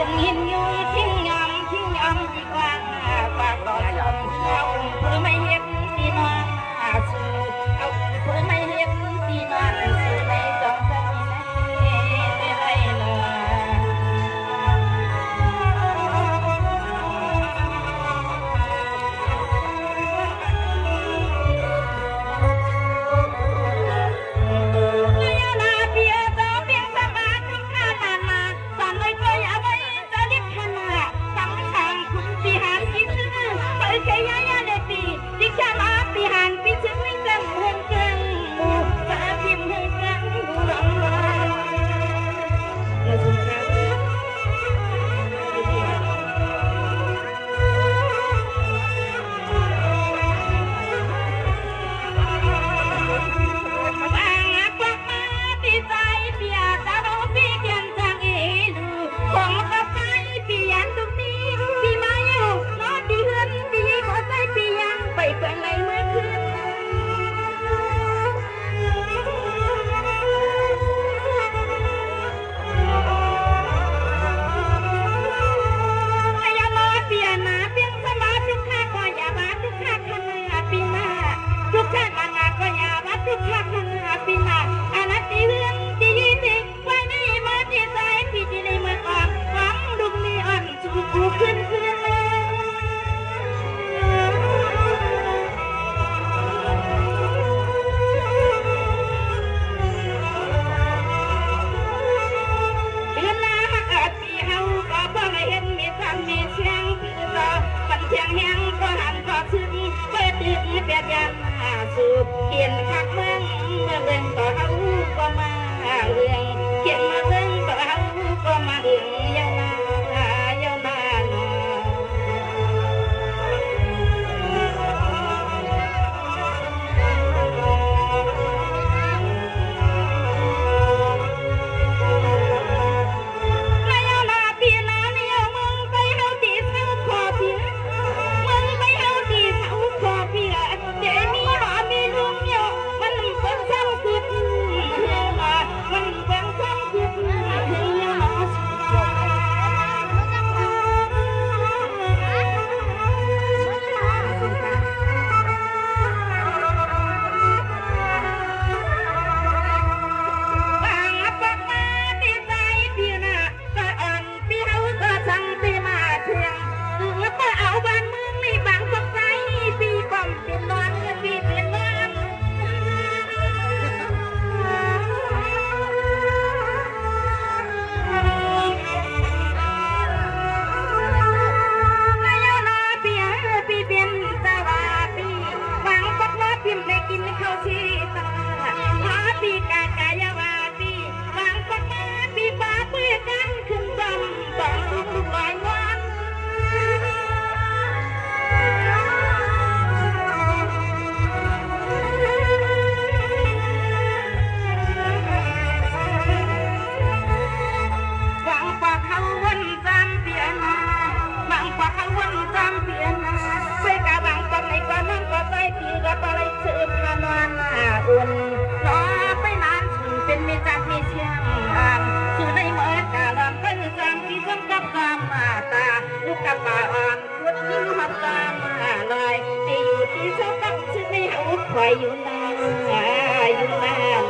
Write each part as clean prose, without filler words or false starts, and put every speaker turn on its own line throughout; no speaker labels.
ถึงหินยุงทิ้งยำทิ้งยำดีกว่าปากต่อจอมเอาเพื่อไม่เห็นตีนอนสู่เอาเพื่อไม่เห็นตีนอนสู่ในสองใจในไรนอนสูบเขียนคักเมืองเมื่อเรื่องต่อเขาก็มาเรื่องเขียนมาเรื่องต่อเขาก็มาเรื่องยาวนานยาวนานอุ่นน้อไปนานเป็นมีจักมีเชียงสู่ในเมื่อกาลำเป็นจำที่ส้มกับกามมาตาลูกกับป่าอ่อนพุดยิ่งหับตามมาลอยที่อยู่ที่ชอบกับชื่อในหูคอยอยู่นานอยู่นาน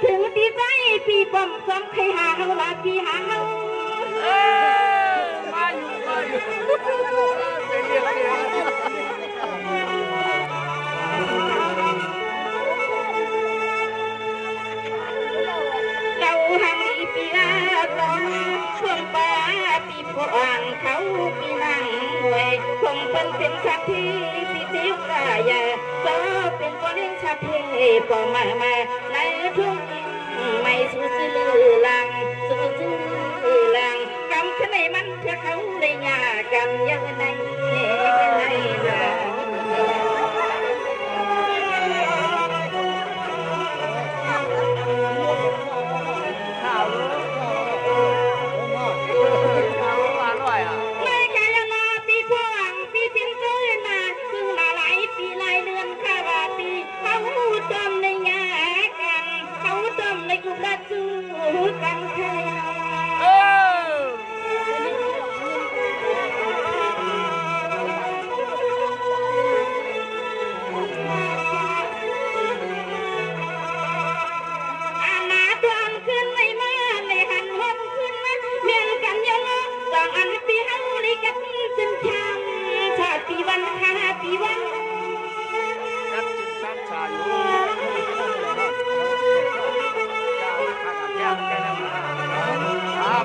ถึงที่ใจพี่ป้อมซ้ำใครหาเขาละพี่หาเขามาอยู่เราให้พี่ วยคงเป็นสักทีที่สิวกายาก็เป็นคนเลี้ยงชาเพปอมาในทุ่งไม่สู้ซื้อลังสู้ซื้อลังกำขึ้นในมันเพื่อเขาได้ยากำยังใน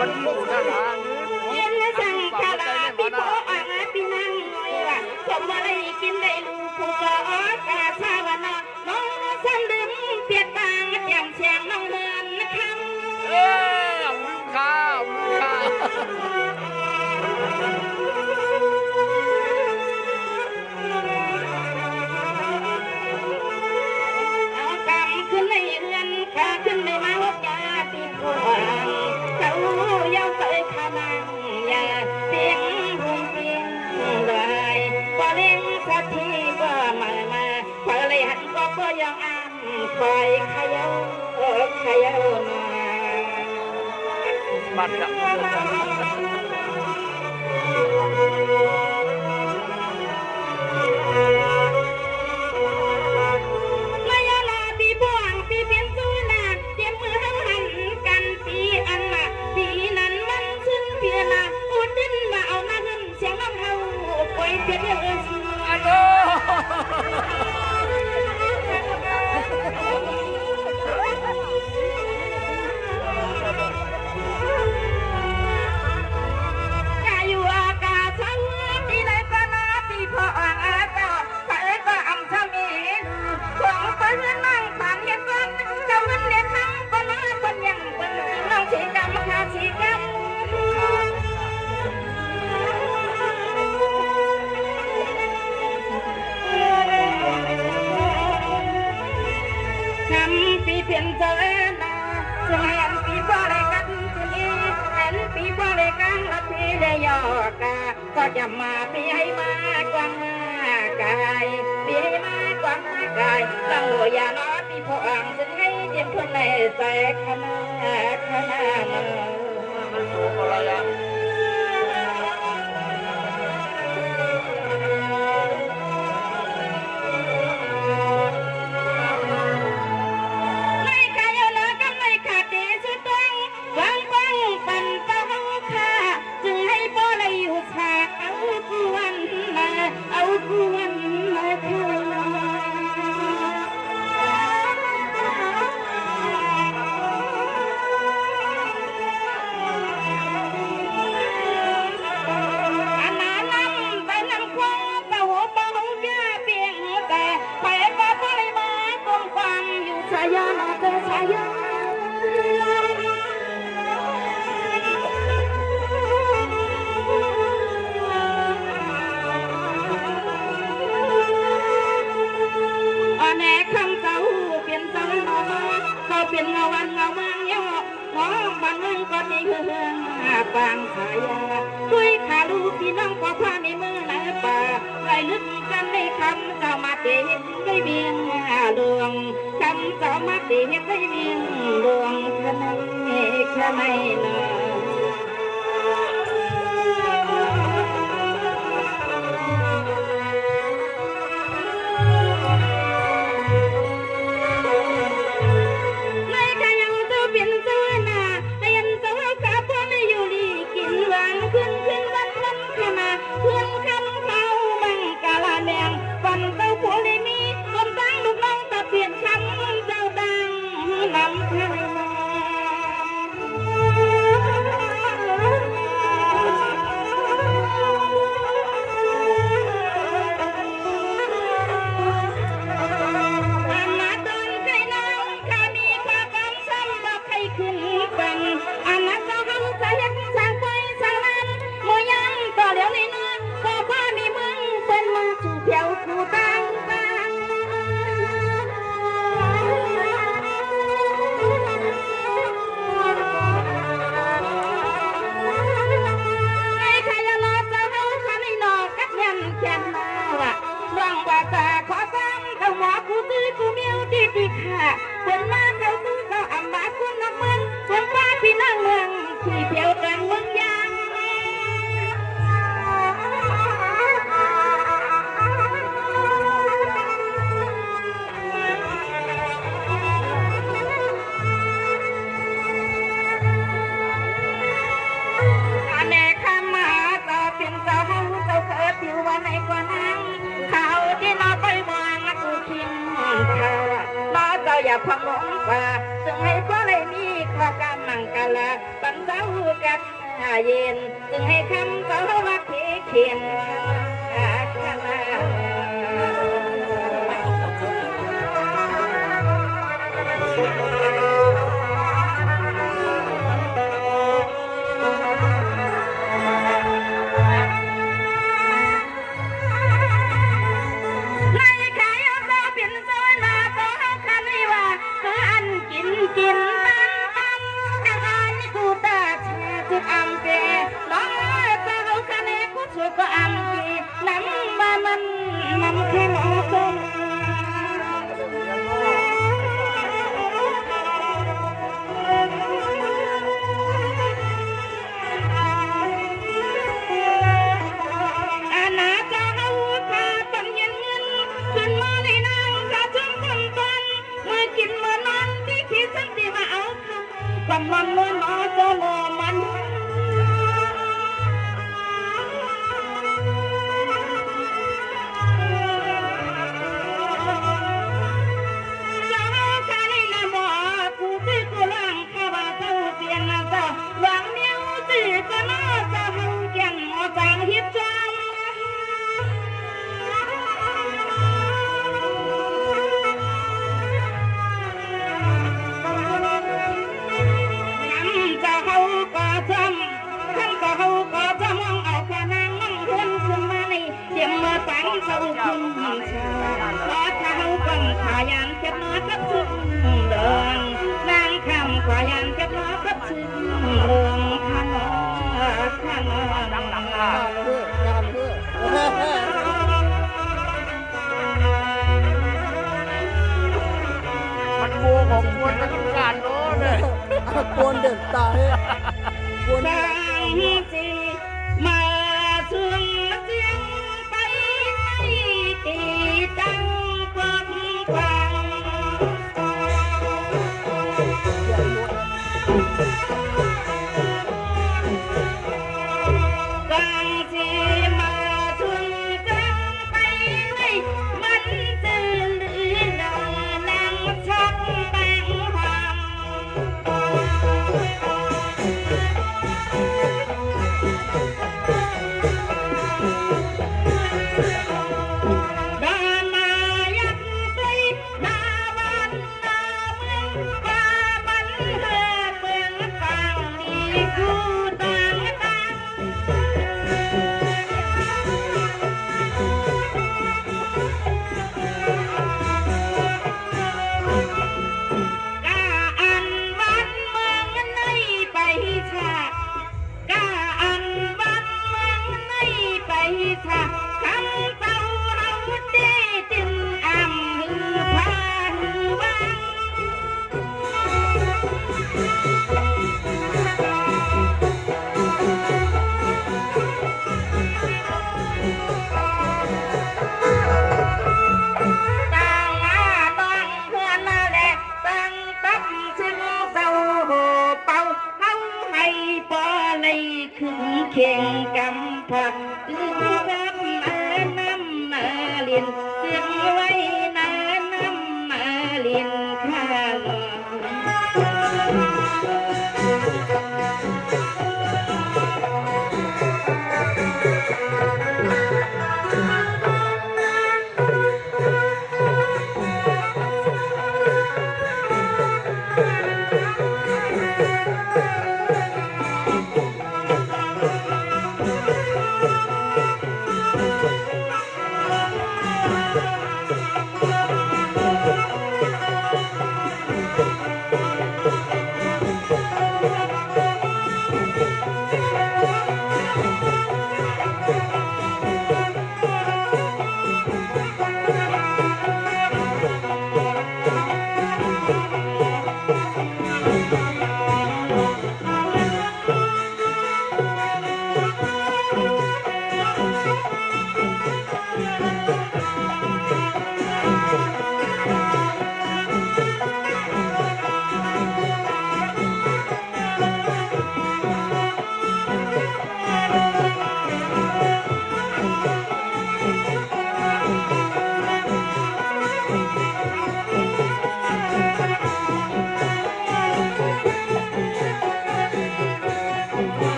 มันมุ่งหน้าหาเงิน
สั่งคาราปีโป้อาปีนั่งน้อยว่าสมอะไรกินได้ลูกผู้ก่อกาชาวนาน้องซ้ำดึงเปียกบางแจ่มแฉงน้องเมือนคำ
มึงข้าว
เอากำขึ้นในเรือนขาขึ้นในมาวัดยาปีพวงเขาเย้าเตยขามังยาเสียงรุมเพียงได้ก็เลี้ยงสักทีก็มาพอเลยหันก็ยังอ้ามคอยขยามา
บัตร
เพียงเจอนาเสียงปีบริกันทีเห็นปีบริกันละทีได้ยอกาก็จะมาปีให้มากว่ามากายปีให้มากว่ามากายเราอย่าล้อปีพองจะให้เตรียมคนในใจขนา
มันสูงอะไรอ่ะ
เป็นเงาวันเงาเมืองย่อหอมบ้านเมืองก็มีเฮืองปางขายาด้วยขาลูกพี่น้องก็พาในมือไหนป่าไรลึกกันในคำเจ้ามาเตเห็นได้เบียงดวงคำเจ้ามาเตเห็นได้เบียงดวงขณะนา ที่ข้าคนมาเขาสู้เขาอำมาคุณน้ำเมืองคนฟ้าพี่น้องเมืองขี่เที่ยวกันเมืองยาง แม่คำมาต่อเป็นเจ้าเฮาเจ้าเกิดผิววันไหนกว่านั้นเขาที่นอไปวางกูคิงเขานอเจ้าอย่าพังหลงป่าจึงให้ก็เลยมีข้อกำมังกะละปันเจ้ากันเย็นจึงให้คำเจ้ารักเขียนขนากินตันตันอาหารนี่กูตาแช่จุดอัมเปน้องเจ้าคันเอกูช่วยก็อัมกีน้ำบ้ามันแค่หมอต้มอาณาเจ้าขาปัญญาเงินขึ้นมาในนางขาช่างคนตันเมื่อกินเมื่อนอนที่คิดสักทีว่าเอาคำมันเมื่อนอนเจ้าหมอมันเจ้าคุณชาขอเท้าบังขายานเจ็บน้อยกับชื่อเรืองนางคำขายานเจ็บน้อยกับชื่อเรืองขัน
มันโมของมวลมันต้องการโน้นเลย
กวนเด็ดตายกวน
ดังจีมาถึงเสียงไปตีดังฟังฟังดังจี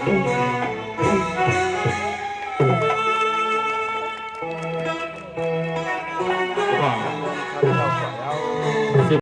Wow.